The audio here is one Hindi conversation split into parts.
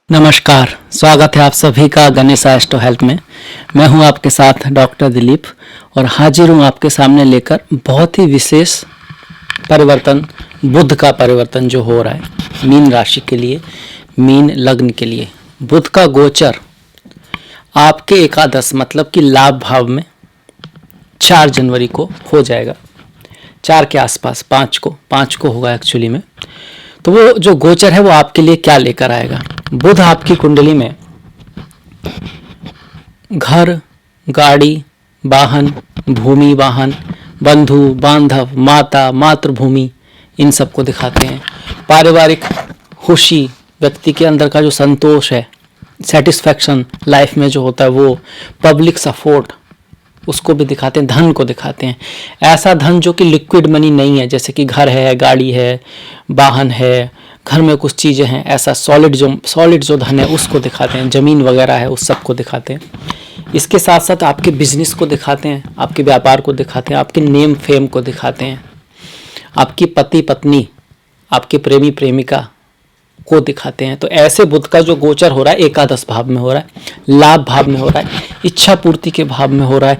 नमस्कार, स्वागत है आप सभी का गणेश एस्ट्रो हेल्थ में। मैं हूं आपके साथ डॉक्टर दिलीप और हाजिर हूं आपके सामने लेकर बहुत ही विशेष परिवर्तन, बुध का परिवर्तन जो हो रहा है मीन राशि के लिए, मीन लग्न के लिए। बुध का गोचर आपके एकादश मतलब कि लाभ भाव में 4 जनवरी को हो जाएगा, 4 के आसपास, 5 को होगा एक्चुअली में। तो वो जो गोचर है वो आपके लिए क्या लेकर आएगा। बुध आपकी कुंडली में घर, गाड़ी, वाहन, भूमि वाहन, बंधु बांधव, माता, मातृभूमि, इन सब को दिखाते हैं। पारिवारिक खुशी, व्यक्ति के अंदर का जो संतोष है, सेटिस्फैक्शन लाइफ में जो होता है वो, पब्लिक सपोर्ट, उसको भी दिखाते हैं। धन को दिखाते हैं, ऐसा धन जो कि लिक्विड मनी नहीं है, जैसे कि घर है, गाड़ी है, वाहन है, घर में कुछ चीज़ें हैं, ऐसा सॉलिड जो धन है उसको दिखाते हैं। ज़मीन वगैरह है उस सब को दिखाते हैं। इसके साथ साथ आपके बिजनेस को दिखाते हैं, आपके व्यापार को दिखाते हैं, आपके नेम फेम को दिखाते हैं, आपकी पति पत्नी, आपके प्रेमी प्रेमिका को दिखाते हैं। तो ऐसे बुध का जो गोचर हो रहा है एकादश भाव में हो रहा है, लाभ भाव में हो रहा है, इच्छा पूर्ति के भाव में हो रहा है।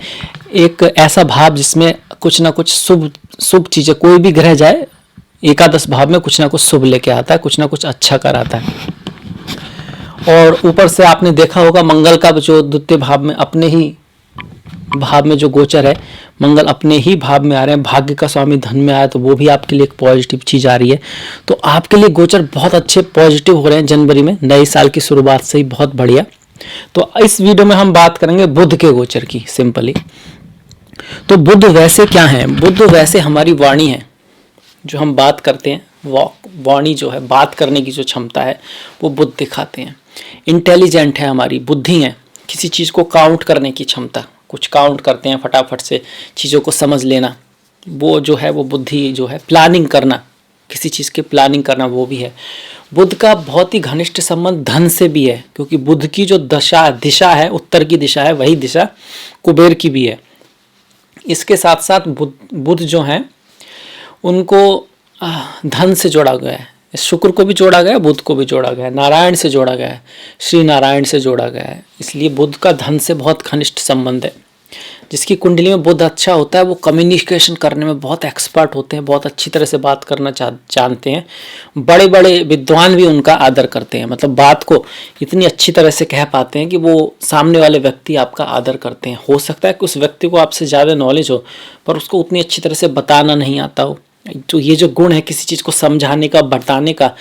एक ऐसा भाव जिसमें कुछ ना कुछ शुभ चीज़ें, कोई भी ग्रह जाए एकादश भाव में कुछ ना कुछ शुभ लेके आता है, कुछ ना कुछ अच्छा कराता है। और ऊपर से आपने देखा होगा मंगल का जो द्वितीय भाव में, अपने ही भाव में जो गोचर है, मंगल अपने ही भाव में आ रहे हैं, भाग्य का स्वामी धन में आया, तो वो भी आपके लिए एक पॉजिटिव चीज़ आ रही है। तो आपके लिए गोचर बहुत अच्छे पॉजिटिव हो रहे हैं जनवरी में, नए साल की शुरुआत से ही बहुत बढ़िया। तो इस वीडियो में हम बात करेंगे बुध के गोचर की सिंपली। तो बुध वैसे क्या है? बुध वैसे हमारी वाणी है, जो हम बात करते हैं, वाणी जो है, बात करने की जो क्षमता है वो बुध दिखाते हैं। इंटेलिजेंट है, हमारी बुद्धि है, किसी चीज़ को काउंट करने की क्षमता, कुछ काउंट करते हैं फटाफट से, चीज़ों को समझ लेना, वो जो है वो बुद्धि जो है, प्लानिंग करना, किसी चीज़ के प्लानिंग करना, वो भी है। बुध का बहुत ही घनिष्ठ संबंध धन से भी है, क्योंकि बुध की जो दिशा है, उत्तर की दिशा है, वही दिशा कुबेर की भी है। इसके साथ साथ बुध जो है उनको धन से जोड़ा गया है, शुक्र को भी जोड़ा गया है, बुध को भी जोड़ा गया है, नारायण से जोड़ा गया है, श्री नारायण से जोड़ा गया है। इसलिए बुध का धन से बहुत घनिष्ठ संबंध है। जिसकी कुंडली में बुध अच्छा होता है वो कम्युनिकेशन करने में बहुत एक्सपर्ट होते हैं, बहुत अच्छी तरह से बात करना जानते हैं। बड़े बड़े विद्वान भी उनका आदर करते हैं, मतलब बात को इतनी अच्छी तरह से कह पाते हैं कि वो सामने वाले व्यक्ति आपका आदर करते हैं। हो सकता है कि उस व्यक्ति को आपसे ज़्यादा नॉलेज हो पर उसको उतनी अच्छी तरह से बताना नहीं आता हो। तो ये जो गुण है किसी चीज़ को समझाने का, बताने का,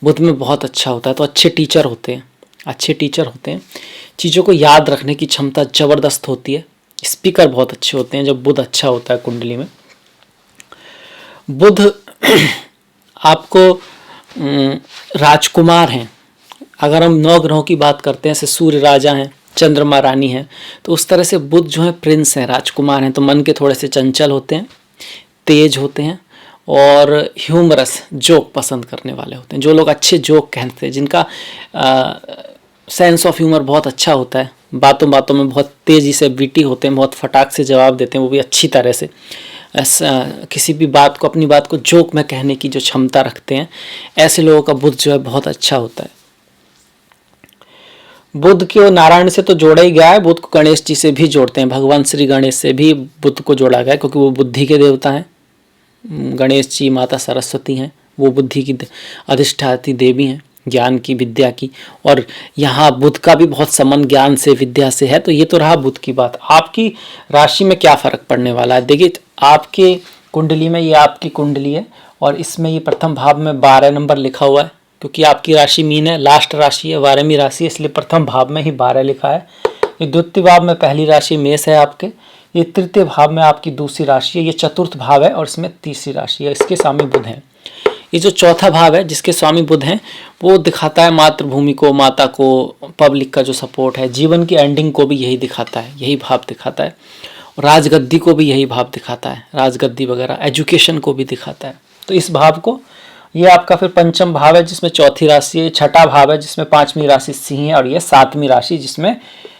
बुध में बहुत अच्छा होता है। तो अच्छे टीचर होते हैं, चीज़ों को याद रखने की क्षमता ज़बरदस्त होती है। स्पीकर बहुत अच्छे होते हैं जब बुध अच्छा होता है कुंडली में। बुध आपको राजकुमार हैं। अगर हम 9 ग्रहों की बात करते हैं, जैसे सूर्य राजा हैं, चंद्रमा रानी है, तो उस तरह से बुध जो है प्रिंस हैं, राजकुमार हैं। तो मन के थोड़े से चंचल होते हैं, तेज होते हैं और ह्यूमरस, जोक पसंद करने वाले होते हैं। जो लोग अच्छे जोक कहते हैं, जिनका सेंस ऑफ ह्यूमर बहुत अच्छा होता है, बातों बातों में बहुत तेज़ी से बीटी होते हैं, बहुत फटाक से जवाब देते हैं, वो भी अच्छी तरह से, किसी भी बात को, अपनी बात को जोक में कहने की जो क्षमता रखते हैं, ऐसे लोगों का बुध जो है बहुत अच्छा होता है। बुध को नारायण से तो जोड़ा ही गया है, बुध को गणेश जी से भी जोड़ते हैं, भगवान श्री गणेश से भी बुध को जोड़ा गया है, क्योंकि वो बुद्धि के देवता हैं। गणेश जी माता सरस्वती हैं, वो बुद्धि की अधिष्ठात्री देवी हैं, ज्ञान की, विद्या की। और यहाँ बुध का भी बहुत संबंध ज्ञान से, विद्या से है। तो ये तो रहा बुध की बात। आपकी राशि में क्या फर्क पड़ने वाला है? देखिए, आपके कुंडली में, ये आपकी कुंडली है और इसमें ये प्रथम भाव में 12 नंबर लिखा हुआ है, क्योंकि आपकी राशि मीन है, लास्ट राशि है, 12वीं राशि है, इसलिए प्रथम भाव में ही 12 लिखा है। ये द्वितीय भाव में पहली राशि मेष है आपके, ये तृतीय भाव में आपकी दूसरी राशि है, ये चतुर्थ भाव है और इसमें तीसरी राशि है, इसके स्वामी बुध हैं। ये जो चौथा भाव है जिसके स्वामी बुध हैं, वो दिखाता है मातृभूमि को, माता को, पब्लिक का जो सपोर्ट है, जीवन की एंडिंग को भी यही दिखाता है, यही भाव दिखाता है। राजगद्दी को भी यही भाव दिखाता है, राजगद्दी वगैरह, एजुकेशन को भी दिखाता है। तो इस भाव को, ये आपका फिर पंचम भाव है जिसमें चौथी राशि है, छठा भाव है जिसमें 5वीं राशि सिंह है, और ये 7वीं राशि जिसमें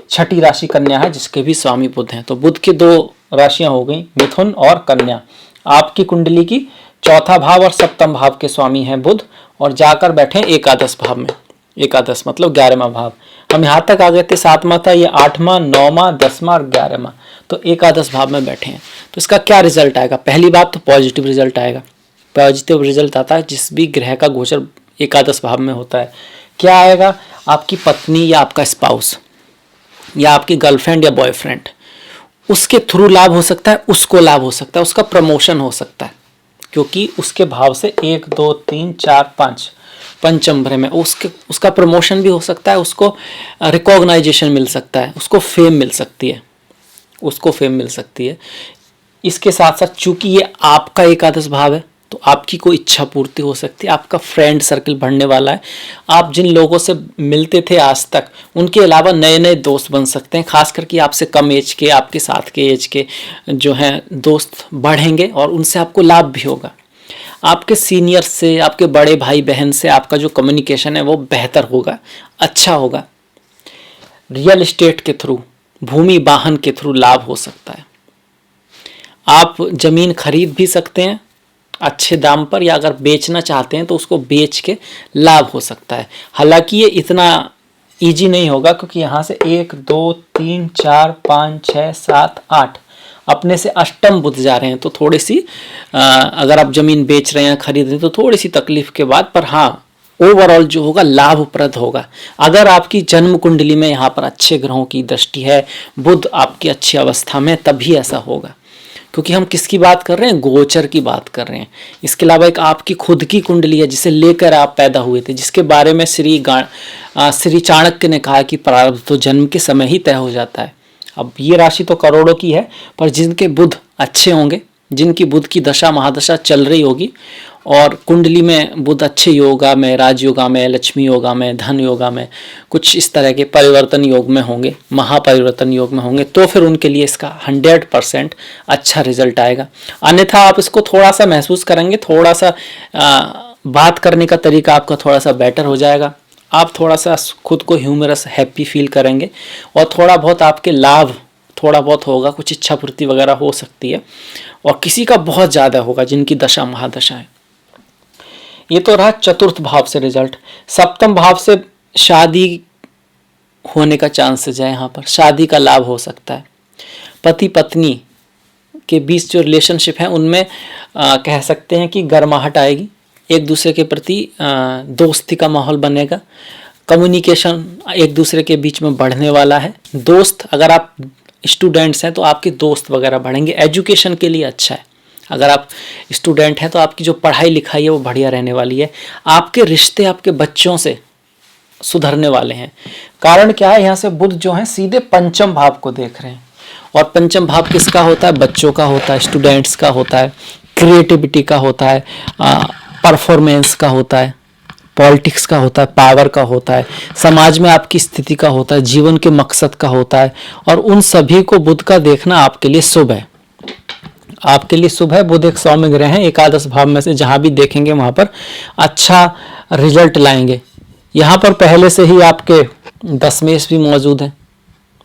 छठी राशि कन्या है, जिसके भी स्वामी बुध हैं। तो बुध की 2 राशियां हो गई, मिथुन और कन्या। आपकी कुंडली की चौथा भाव और सप्तम भाव के स्वामी हैं बुध, और जाकर बैठे एकादश भाव में। एकादश मतलब 11वां भाव। हम यहाँ तक आ गए थे, 7वां था, ये 8वां, 9वां, 10वां और 11वां, तो एकादश भाव में बैठे हैं। तो इसका क्या रिजल्ट आएगा? पहली बात तो पॉजिटिव रिजल्ट आएगा। पॉजिटिव रिजल्ट आता है जिस भी ग्रह का गोचर एकादश भाव में होता है। क्या आएगा? आपकी पत्नी या आपका स्पाउस या आपकी गर्लफ्रेंड या बॉयफ्रेंड, उसके थ्रू लाभ हो सकता है, उसको लाभ हो सकता है, उसका प्रमोशन हो सकता है, क्योंकि उसके भाव से 1 2 3 4 5 पंचम भाव में उसका प्रमोशन भी हो सकता है, उसको रिकॉग्नाइजेशन मिल सकता है, उसको फेम मिल सकती है, उसको फेम मिल सकती है। इसके साथ साथ चूंकि ये आपका एकादश भाव है तो आपकी कोई इच्छा पूर्ति हो सकती है, आपका फ्रेंड सर्कल बढ़ने वाला है, आप जिन लोगों से मिलते थे आज तक उनके अलावा नए नए दोस्त बन सकते हैं, खास करके आपसे कम एज के, आपके साथ के एज के जो हैं दोस्त बढ़ेंगे और उनसे आपको लाभ भी होगा। आपके सीनियर से, आपके बड़े भाई बहन से आपका जो कम्युनिकेशन है वो बेहतर होगा, अच्छा होगा। रियल एस्टेट के थ्रू, भूमि वाहन के थ्रू लाभ हो सकता है। आप जमीन खरीद भी सकते हैं अच्छे दाम पर, या अगर बेचना चाहते हैं तो उसको बेच के लाभ हो सकता है। हालांकि ये इतना इजी नहीं होगा, क्योंकि यहाँ से 1 2 3 4 5 6 7 8 अपने से अष्टम बुध जा रहे हैं, तो थोड़ी सी अगर आप जमीन बेच रहे हैं, खरीद रहे हैं, तो थोड़ी सी तकलीफ के बाद, पर हाँ ओवरऑल जो होगा लाभप्रद होगा। अगर आपकी जन्म कुंडली में यहाँ पर अच्छे ग्रहों की दृष्टि है, बुध आपकी अच्छी अवस्था में, तभी ऐसा होगा। क्योंकि हम किसकी बात कर रहे हैं? गोचर की बात कर रहे हैं। इसके अलावा एक आपकी खुद की कुंडली है जिसे लेकर आप पैदा हुए थे, जिसके बारे में श्री चाणक्य ने कहा कि प्रारब्ध तो जन्म के समय ही तय हो जाता है। अब ये राशि तो करोड़ों की है, पर जिनके बुध अच्छे होंगे, जिनकी बुध की दशा महादशा चल रही होगी और कुंडली में बुध अच्छे योगा में, राजयोगा में, लक्ष्मी योगा में, धन योगा में, कुछ इस तरह के परिवर्तन योग में होंगे, महापरिवर्तन योग में होंगे, तो फिर उनके लिए इसका 100% अच्छा रिजल्ट आएगा। अन्यथा आप इसको थोड़ा सा महसूस करेंगे, थोड़ा सा बात करने का तरीका आपका थोड़ा सा बेटर हो जाएगा, आप थोड़ा सा खुद को ह्यूमरस हैप्पी फील करेंगे और थोड़ा बहुत आपके लाभ थोड़ा बहुत होगा, कुछ इच्छा पूर्ति वगैरह हो सकती है, और किसी का बहुत ज़्यादा होगा जिनकी दशा महादशा है। ये तो रहा चतुर्थ भाव से रिजल्ट। सप्तम भाव से शादी होने का चांसेस है, यहाँ पर शादी का लाभ हो सकता है। पति पत्नी के बीच जो रिलेशनशिप है उनमें कह सकते हैं कि गर्माहट आएगी, एक दूसरे के प्रति दोस्ती का माहौल बनेगा, कम्युनिकेशन एक दूसरे के बीच में बढ़ने वाला है। दोस्त, अगर आप स्टूडेंट्स हैं तो आपके दोस्त वगैरह बढ़ेंगे, एजुकेशन के लिए अच्छा है। अगर आप स्टूडेंट हैं तो आपकी जो पढ़ाई लिखाई है वो बढ़िया रहने वाली है। आपके रिश्ते आपके बच्चों से सुधरने वाले हैं। कारण क्या है? यहाँ से बुध जो है सीधे पंचम भाव को देख रहे हैं, और पंचम भाव किसका होता है? बच्चों का होता है, स्टूडेंट्स का होता है, क्रिएटिविटी का होता है, परफॉर्मेंस का होता है, पॉलिटिक्स का होता है, पावर का होता है, समाज में आपकी स्थिति का होता है, जीवन के मकसद का होता है, और उन सभी को बुध का देखना आपके लिए शुभ है। आपके लिए शुभ है। बुध एक सौम्य ग्रह है, एकादश भाव में से जहां भी देखेंगे वहां पर अच्छा रिजल्ट लाएंगे। यहाँ पर पहले से ही आपके दशमेश भी मौजूद हैं,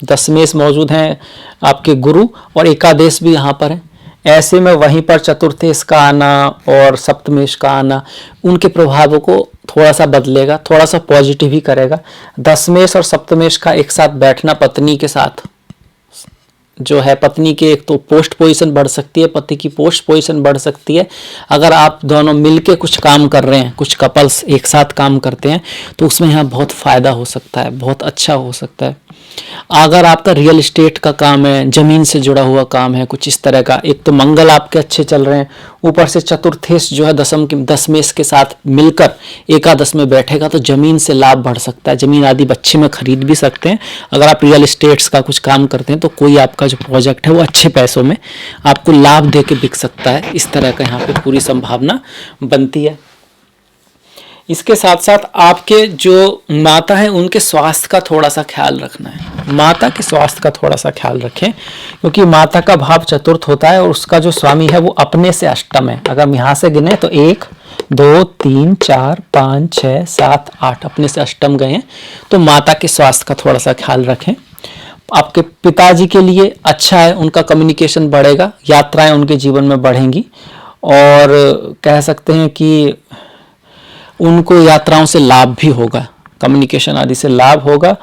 दशमेश मौजूद हैं आपके गुरु, और एकादश भी यहाँ पर है। ऐसे में वहीं पर चतुर्थेश का आना और सप्तमेश का आना उनके प्रभावों को थोड़ा सा बदलेगा, थोड़ा सा पॉजिटिव ही करेगा। दशमेश और सप्तमेश का एक साथ बैठना पत्नी के साथ जो है, पत्नी के एक तो पोस्ट पोजीशन बढ़ सकती है, पति की पोस्ट पोजीशन बढ़ सकती है। अगर आप दोनों मिलके कुछ काम कर रहे हैं, कुछ कपल्स एक साथ काम करते हैं, तो उसमें यहाँ बहुत फायदा हो सकता है, बहुत अच्छा हो सकता है। अगर आपका रियल एस्टेट का काम है, जमीन से जुड़ा हुआ काम है, कुछ इस तरह का, एक तो मंगल आपके अच्छे चल रहे हैं, ऊपर से चतुर्थेश जो है दशमेश के साथ मिलकर एकादश में बैठेगा, तो जमीन से लाभ बढ़ सकता है। जमीन आदि बच्चे में खरीद भी सकते हैं। अगर आप रियल एस्टेट्स का कुछ काम करते हैं तो कोई आपका जो प्रोजेक्ट है वो अच्छे पैसों में आपको लाभ दे के बिक सकता है। इस तरह का यहाँ पे पूरी संभावना बनती है। इसके साथ साथ आपके जो माता है उनके स्वास्थ्य का थोड़ा सा ख्याल रखना है। माता के स्वास्थ्य का थोड़ा सा ख्याल रखें, क्योंकि माता का भाव चतुर्थ होता है और उसका जो स्वामी है वो अपने से अष्टम है। अगर हम यहाँ से गिने तो 1 2 3 4 5 6 7 8 अपने से अष्टम गए हैं, तो माता के स्वास्थ्य का थोड़ा सा ख्याल रखें। आपके पिताजी के लिए अच्छा है, उनका कम्युनिकेशन बढ़ेगा, यात्राएं उनके जीवन में बढ़ेंगी, और कह सकते हैं कि उनको यात्राओं से लाभ भी होगा। कम्युनिकेशन आदि से लाभ होगा,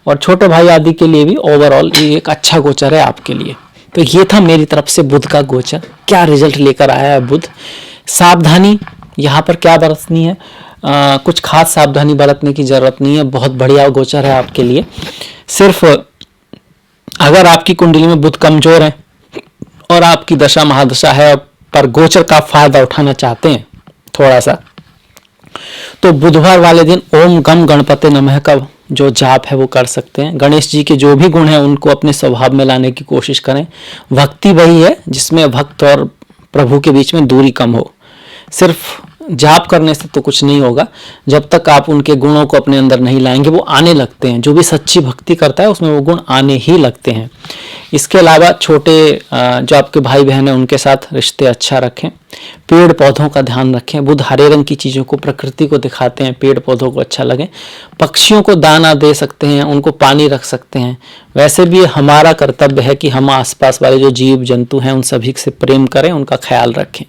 और छोटे भाई आदि के लिए भी ओवरऑल ये एक अच्छा गोचर है आपके लिए। तो ये था मेरी तरफ से बुध का गोचर। क्या रिजल्ट लेकर आया है बुध। सावधानी यहाँ पर क्या बरतनी है, कुछ खास सावधानी बरतने की जरूरत नहीं है, बहुत बढ़िया गोचर है आपके लिए। सिर्फ अगर आपकी कुंडली में बुध कमजोर है और आपकी दशा महादशा है पर गोचर का फायदा उठाना चाहते हैं थोड़ा सा, तो बुधवार वाले दिन ओम गम गणपति नमः का जो जाप है वो कर सकते हैं। गणेश जी के जो भी गुण हैं उनको अपने स्वभाव में लाने की कोशिश करें। भक्ति वही है जिसमें भक्त और प्रभु के बीच में दूरी कम हो। सिर्फ जाप करने से तो कुछ नहीं होगा, जब तक आप उनके गुणों को अपने अंदर नहीं लाएंगे वो आने लगते हैं। जो भी सच्ची भक्ति करता है उसमें वो गुण आने ही लगते हैं। इसके अलावा छोटे जो आपके भाई बहन हैं उनके साथ रिश्ते अच्छा रखें। पेड़ पौधों का ध्यान रखें। बुध हरे रंग की चीज़ों को, प्रकृति को दिखाते हैं, पेड़ पौधों को अच्छा लगे। पक्षियों को दाना दे सकते हैं, उनको पानी रख सकते हैं। वैसे भी हमारा कर्तव्य है कि हम आसपास वाले जो जीव जंतु हैं उन सभी से प्रेम करें, उनका ख्याल रखें,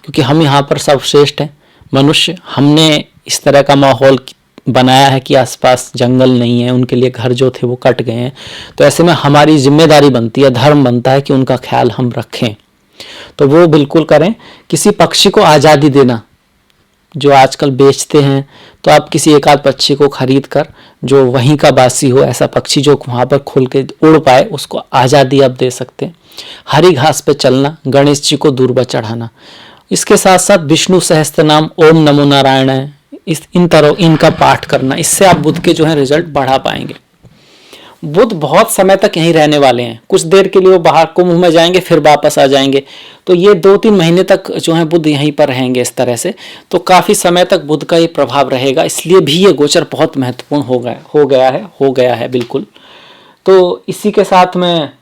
क्योंकि हम यहाँ पर सर्वश्रेष्ठ हैं मनुष्य। हमने इस तरह का माहौल बनाया है कि आसपास जंगल नहीं है, उनके लिए घर जो थे वो कट गए हैं। तो ऐसे में हमारी जिम्मेदारी बनती है, धर्म बनता है कि उनका ख्याल हम रखें। तो वो बिल्कुल करें। किसी पक्षी को आज़ादी देना, जो आजकल बेचते हैं, तो आप किसी एक आध पक्षी को खरीद कर, जो वहीं का वासी हो, ऐसा पक्षी जो वहाँ पर खुल के उड़ पाए, उसको आज़ादी आप दे सकते हैं। हरी घास पे चलना, गणेश जी को दूर्वा चढ़ाना। इसके साथ साथ विष्णु सहस्त्र नाम, ओम नमो नारायण है, इनका पाठ करना। इससे आप बुध के जो है रिजल्ट बढ़ा पाएंगे। बुध बहुत समय तक यहीं रहने वाले हैं। कुछ देर के लिए वो बाहर कुंभ में जाएंगे, फिर वापस आ जाएंगे। तो ये 2-3 महीने तक जो है बुध यहीं पर रहेंगे इस तरह से। तो काफी समय तक बुध का ये प्रभाव रहेगा, इसलिए भी ये गोचर बहुत महत्वपूर्ण हो गया है बिल्कुल। तो इसी के साथ मैं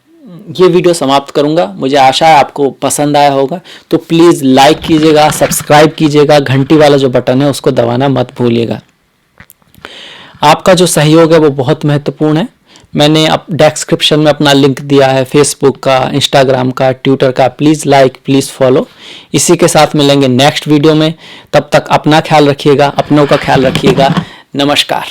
ये वीडियो समाप्त करूंगा। मुझे आशा है आपको पसंद आया होगा। तो प्लीज लाइक कीजिएगा, सब्सक्राइब कीजिएगा, घंटी वाला जो बटन है उसको दबाना मत भूलिएगा। आपका जो सहयोग है वो बहुत महत्वपूर्ण है। मैंने डिस्क्रिप्शन में अपना लिंक दिया है, फेसबुक का, इंस्टाग्राम का, ट्विटर का। Please like, please follow. इसी के साथ मिलेंगे नेक्स्ट वीडियो में। तब तक अपना ख्याल रखिएगा, अपनों का ख्याल रखिएगा। नमस्कार।